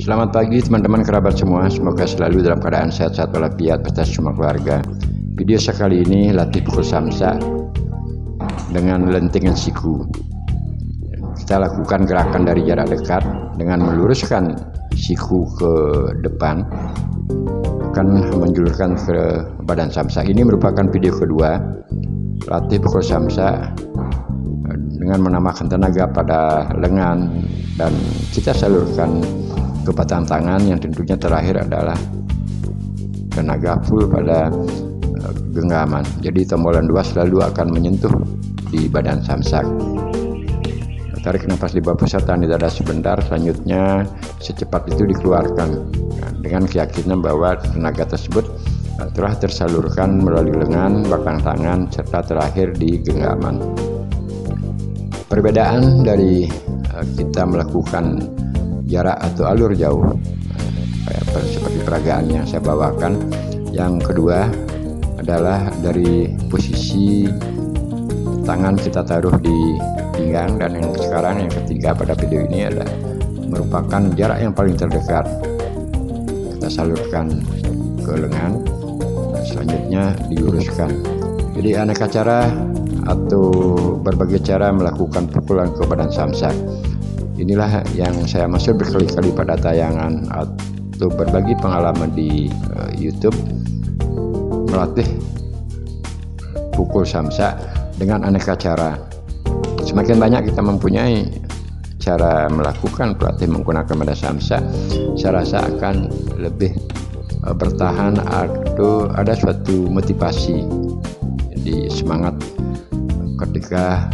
Selamat pagi teman-teman kerabat semua, semoga selalu dalam keadaan sehat-sehat walafiat beserta semua keluarga. Video sekali ini latih pukul samsa dengan lentingan siku. Kita lakukan gerakan dari jarak dekat dengan meluruskan siku ke depan, akan menjulurkan ke badan samsa. Ini merupakan video kedua latih pukul samsa dengan menambahkan tenaga pada lengan dan kita salurkan ke batang tangan, yang tentunya terakhir adalah tenaga full pada genggaman. Jadi tombolan 2 selalu akan menyentuh di badan samsak. Tarik nafas di bawah pusat, tahan di dada sebentar, selanjutnya secepat itu dikeluarkan dengan keyakinan bahwa tenaga tersebut telah tersalurkan melalui lengan, batang tangan, serta terakhir di genggaman. Perbedaan dari kita melakukan jarak atau alur jauh seperti peragaan yang saya bawakan. Yang kedua adalah dari posisi tangan kita taruh di pinggang, dan yang sekarang yang ketiga pada video ini adalah merupakan jarak yang paling terdekat. Kita salurkan ke lengan, selanjutnya diluruskan. Jadi aneka cara atau berbagai cara melakukan pukulan ke badan samsak. Inilah yang saya maksud berkali-kali pada tayangan atau berbagi pengalaman di YouTube, melatih pukul samsa dengan aneka cara. Semakin banyak kita mempunyai cara melakukan pelatih menggunakan badan samsa, saya rasa akan lebih bertahan atau ada suatu motivasi di semangat ketika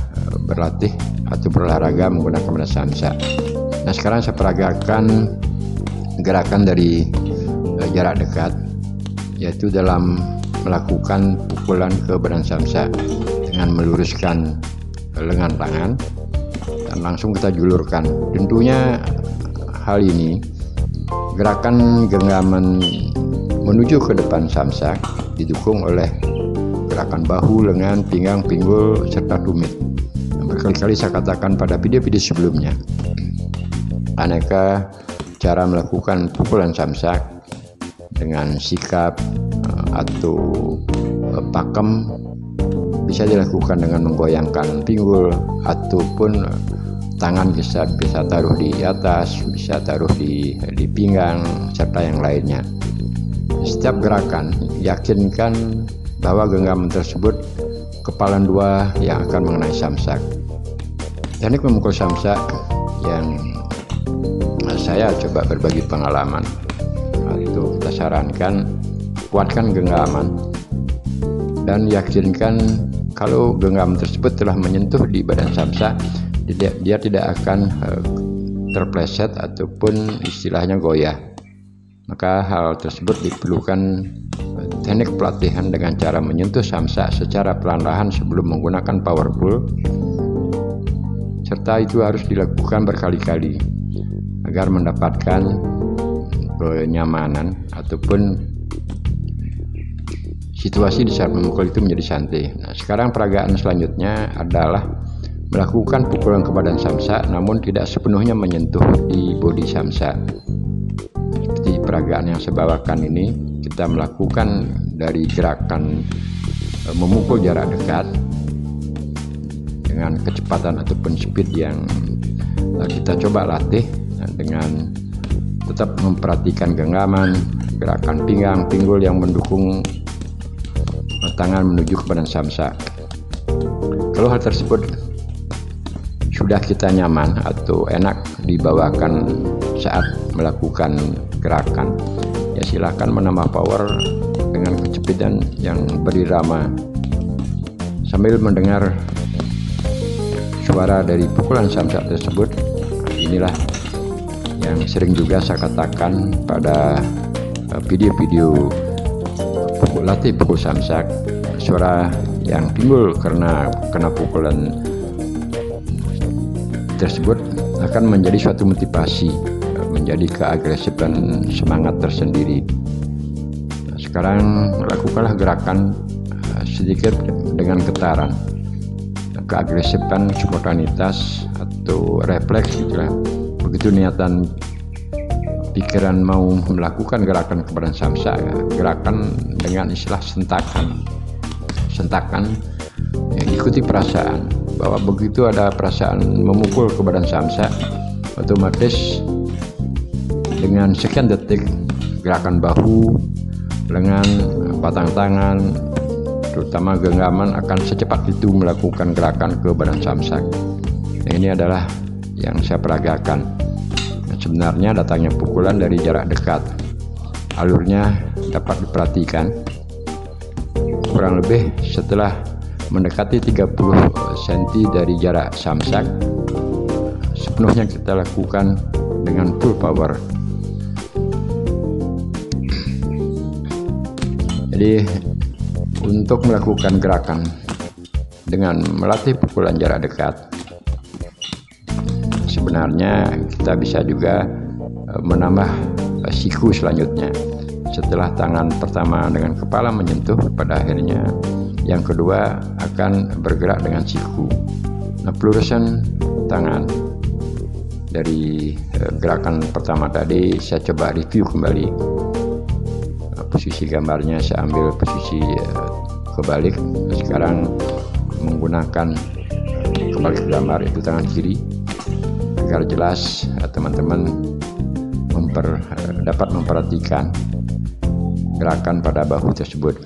berlatih atau berolahraga menggunakan badan samsa. Nah, sekarang saya peragakan gerakan dari jarak dekat, yaitu dalam melakukan pukulan ke badan samsa dengan meluruskan lengan tangan dan langsung kita julurkan. Tentunya hal ini gerakan genggaman menuju ke depan samsak didukung oleh gerakan bahu, lengan, pinggang, pinggul, serta tumit. Berkali-kali saya katakan pada video-video sebelumnya, aneka cara melakukan pukulan samsak dengan sikap atau pakem bisa dilakukan dengan menggoyangkan pinggul ataupun tangan bisa taruh di atas, bisa taruh di pinggang, serta yang lainnya. Setiap gerakan yakinkan bahwa genggaman tersebut kepalan 2 yang akan mengenai samsak. Teknik memukul samsak yang saya coba berbagi pengalaman atau kita sarankan, kuatkan genggaman dan yakinkan kalau genggaman tersebut telah menyentuh di badan samsak, dia tidak akan terpleset ataupun istilahnya goyah. Maka hal tersebut diperlukan teknik pelatihan dengan cara menyentuh samsak secara perlahan sebelum menggunakan power pull, serta itu harus dilakukan berkali-kali agar mendapatkan kenyamanan ataupun situasi di saat memukul itu menjadi santai. Nah, sekarang peragaan selanjutnya adalah melakukan pukulan ke badan samsak namun tidak sepenuhnya menyentuh di bodi samsak. Seperti peragaan yang saya bawakan ini, kita melakukan dari gerakan memukul jarak dekat dengan kecepatan ataupun speed yang kita coba latih dengan tetap memperhatikan genggaman, gerakan pinggang, pinggul yang mendukung tangan menuju ke badan samsak. Kalau hal tersebut sudah kita nyaman atau enak dibawakan saat melakukan gerakan, ya silakan menambah power dengan kecepatan yang berirama sambil mendengar suara dari pukulan samsak tersebut. Inilah yang sering juga saya katakan pada video-video latih pukul samsak. Suara yang timbul karena kena pukulan tersebut akan menjadi suatu motivasi, menjadi keagresifan semangat tersendiri. Nah, sekarang lakukanlah gerakan sedikit dengan getaran, keagresifan, spontanitas atau refleks gitulah. Begitu niatan pikiran mau melakukan gerakan ke badan samsa, gerakan dengan istilah sentakan. Sentakan ya, ikuti perasaan bahwa begitu ada perasaan memukul ke badan samsa, otomatis dengan sekian detik gerakan bahu, lengan, batang tangan, terutama genggaman akan secepat itu melakukan gerakan ke badan samsak. Nah, ini adalah yang saya peragakan. Sebenarnya datangnya pukulan dari jarak dekat. Alurnya dapat diperhatikan. Kurang lebih setelah mendekati 30 cm dari jarak samsak, sepenuhnya kita lakukan dengan full power. Jadi untuk melakukan gerakan dengan melatih pukulan jarak dekat, sebenarnya kita bisa juga menambah siku selanjutnya. Setelah tangan pertama dengan kepala menyentuh, pada akhirnya yang kedua akan bergerak dengan siku. Nah, pelurusan tangan dari gerakan pertama tadi saya coba review kembali. Posisi gambarnya saya ambil posisi kebalik. Sekarang menggunakan kebalik gambar, itu tangan kiri, agar jelas teman-teman dapat memperhatikan gerakan pada bahu tersebut.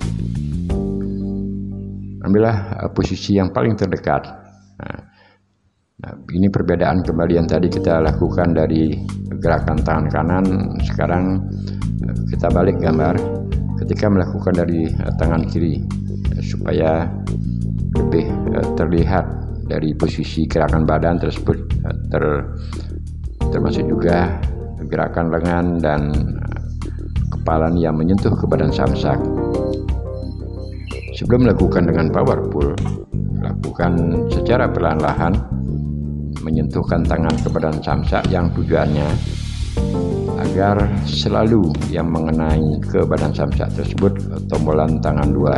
Ambillah posisi yang paling terdekat. Nah, ini perbedaan kembali yang tadi kita lakukan dari gerakan tangan kanan. Sekarang kita balik gambar ketika melakukan dari tangan kiri, supaya lebih terlihat dari posisi gerakan badan tersebut, termasuk juga gerakan lengan dan kepala yang menyentuh ke badan samsak. Sebelum melakukan dengan powerful, lakukan secara perlahan-lahan, menyentuhkan tangan ke badan samsak yang tujuannya agar selalu yang mengenai ke badan samsak tersebut tombolan tangan dua.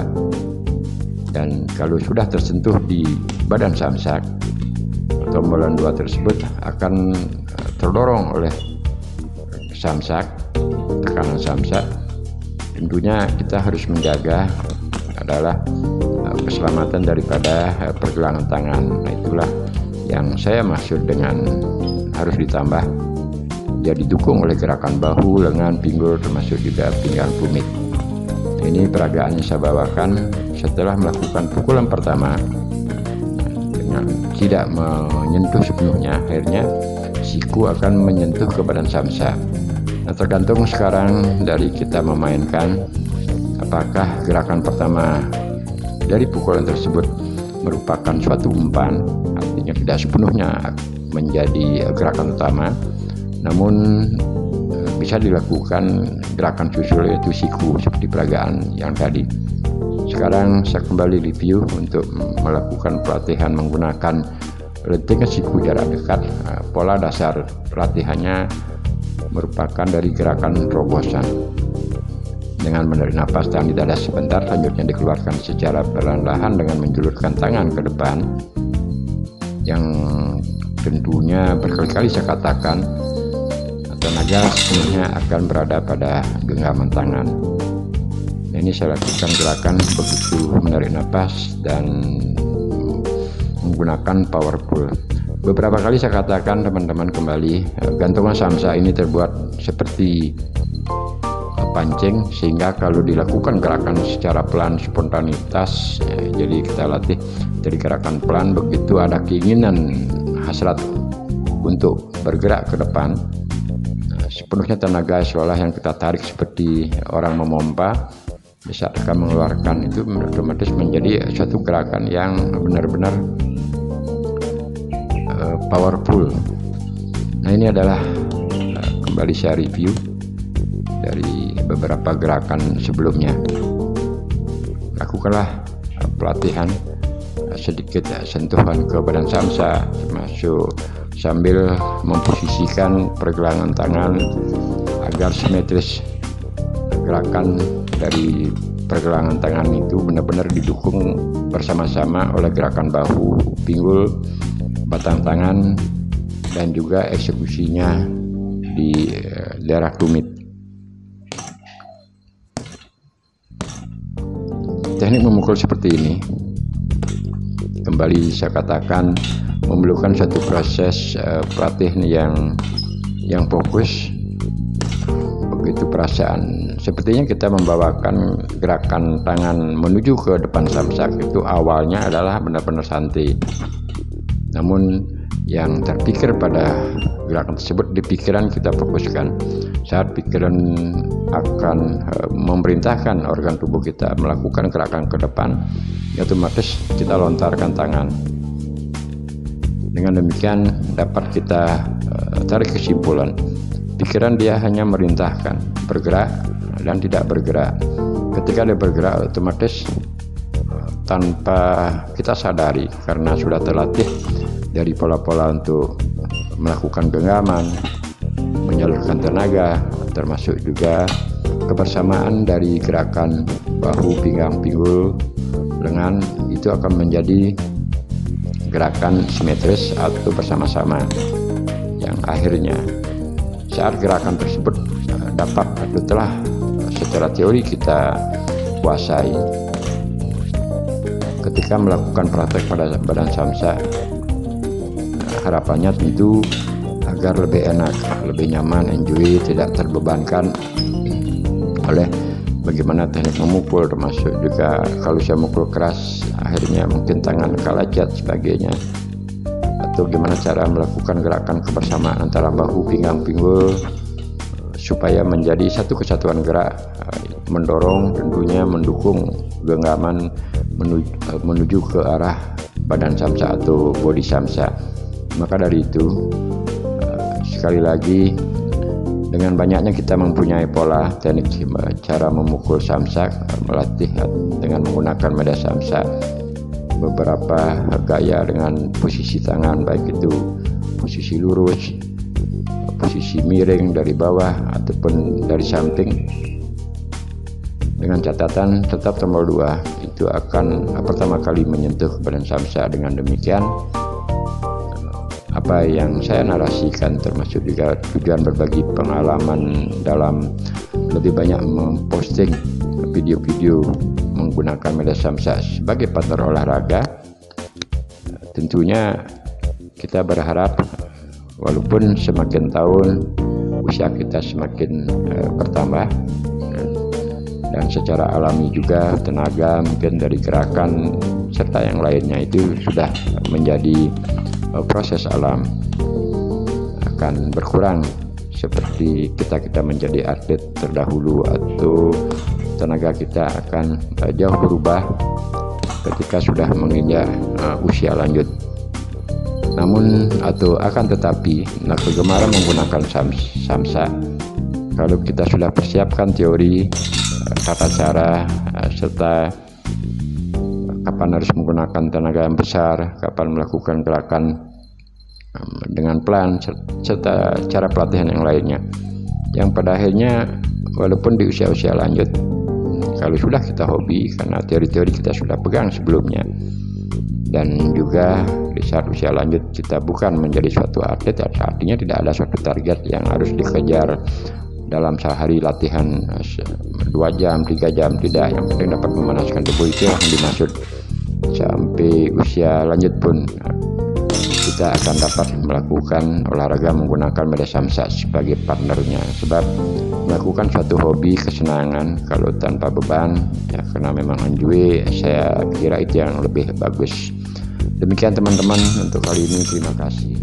Dan kalau sudah tersentuh di badan samsak, tombolan dua tersebut akan terdorong oleh samsak, tekanan samsak. Tentunya kita harus menjaga adalah keselamatan daripada pergelangan tangan. Nah, itulah yang saya maksud dengan harus ditambah. Dia didukung oleh gerakan bahu, lengan, pinggul, termasuk juga pinggang tumit. Ini peragaan yang saya bawakan setelah melakukan pukulan pertama dengan tidak menyentuh sepenuhnya. Akhirnya siku akan menyentuh ke badan samsak. Nah, tergantung sekarang dari kita memainkan, apakah gerakan pertama dari pukulan tersebut merupakan suatu umpan, artinya tidak sepenuhnya menjadi gerakan utama, namun bisa dilakukan gerakan susul, yaitu siku seperti peragaan yang tadi. Sekarang saya kembali review untuk melakukan pelatihan menggunakan lentikan siku jarak dekat. Pola dasar latihannya merupakan dari gerakan terobosan. Dengan menarik napas tahan di dada sebentar, selanjutnya dikeluarkan secara perlahan-lahan dengan menjulurkan tangan ke depan, yang tentunya berkali-kali saya katakan tenaga sepenuhnya akan berada pada genggaman tangan. Nah, ini saya lakukan gerakan begitu menarik napas dan menggunakan powerful. Beberapa kali saya katakan teman-teman kembali, gantungan samsa ini terbuat seperti pancing, sehingga kalau dilakukan gerakan secara pelan spontanitas, jadi kita latih dari gerakan pelan. Begitu ada keinginan hasrat untuk bergerak ke depan, sepenuhnya tenaga seolah yang kita tarik seperti orang memompa, bisa akan mengeluarkan, itu otomatis menjadi suatu gerakan yang benar-benar powerful. Nah, ini adalah kembali saya review dari beberapa gerakan sebelumnya. Lakukanlah pelatihan sedikit sentuhan ke badan samsa, termasuk sambil memposisikan pergelangan tangan agar simetris. Gerakan dari pergelangan tangan itu benar-benar didukung bersama-sama oleh gerakan bahu, pinggul, batang tangan, dan juga eksekusinya di daerah tumit. Teknik memukul seperti ini, kembali saya katakan, memerlukan satu proses pelatih yang fokus. Begitu perasaan, sepertinya kita membawakan gerakan tangan menuju ke depan samsak itu awalnya adalah benar-benar santai. Namun yang terpikir pada gerakan tersebut di pikiran kita fokuskan. Saat pikiran akan memerintahkan organ tubuh kita melakukan gerakan ke depan, otomatis kita lontarkan tangan. Dengan demikian dapat kita tarik kesimpulan, pikiran dia hanya merintahkan bergerak dan tidak bergerak. Ketika dia bergerak, otomatis tanpa kita sadari, karena sudah terlatih dari pola-pola untuk melakukan genggaman, menyalurkan tenaga, termasuk juga kebersamaan dari gerakan bahu, pinggang, pinggul, lengan, itu akan menjadi gerakan simetris atau bersama-sama, yang akhirnya saat gerakan tersebut dapat atau telah secara teori kita kuasai, ketika melakukan praktek pada badan samsak, harapannya tentu agar lebih enak, lebih nyaman, enjoy, tidak terbebankan oleh bagaimana teknik memukul, termasuk juga kalau saya mukul keras akhirnya mungkin tangan kalajat sebagainya, atau gimana cara melakukan gerakan kebersamaan antara bahu, pinggang, pinggul supaya menjadi satu kesatuan gerak, mendorong, tentunya mendukung genggaman menuju ke arah badan samsak atau body samsak. Maka dari itu, sekali lagi, dengan banyaknya kita mempunyai pola teknik cara memukul samsak, melatih dengan menggunakan media samsak, beberapa gaya dengan posisi tangan, baik itu posisi lurus, posisi miring dari bawah ataupun dari samping, dengan catatan tetap tombol 2 itu akan pertama kali menyentuh badan samsak. Dengan demikian, apa yang saya narasikan termasuk juga tujuan berbagi pengalaman dalam lebih banyak memposting video-video menggunakan media samsak sebagai partner olahraga, tentunya kita berharap walaupun semakin tahun usia kita semakin bertambah, dan secara alami juga tenaga mungkin dari gerakan serta yang lainnya itu sudah menjadi proses alam, akan berkurang seperti kita menjadi atlet terdahulu, atau tenaga kita akan jauh berubah ketika sudah menginjak usia lanjut. Namun atau akan tetapi kegemaran menggunakan samsak, kalau kita sudah persiapkan teori, tata cara, serta kapan harus menggunakan tenaga yang besar, kapan melakukan gerakan dengan pelan, serta cara pelatihan yang lainnya, yang pada akhirnya walaupun di usia-usia lanjut, kalau sudah kita hobi karena teori-teori kita sudah pegang sebelumnya, dan juga di saat usia lanjut kita bukan menjadi suatu atlet, artinya tidak ada suatu target yang harus dikejar dalam sehari latihan 2 jam, 3 jam, tidak. Yang penting dapat memanaskan tubuh, itu yang dimaksud. Sampai usia lanjut pun kita akan dapat melakukan olahraga menggunakan media samsak sebagai partnernya, sebab melakukan suatu hobi, kesenangan kalau tanpa beban ya, karena memang enjoy, saya kira itu yang lebih bagus. Demikian teman-teman untuk kali ini, terima kasih.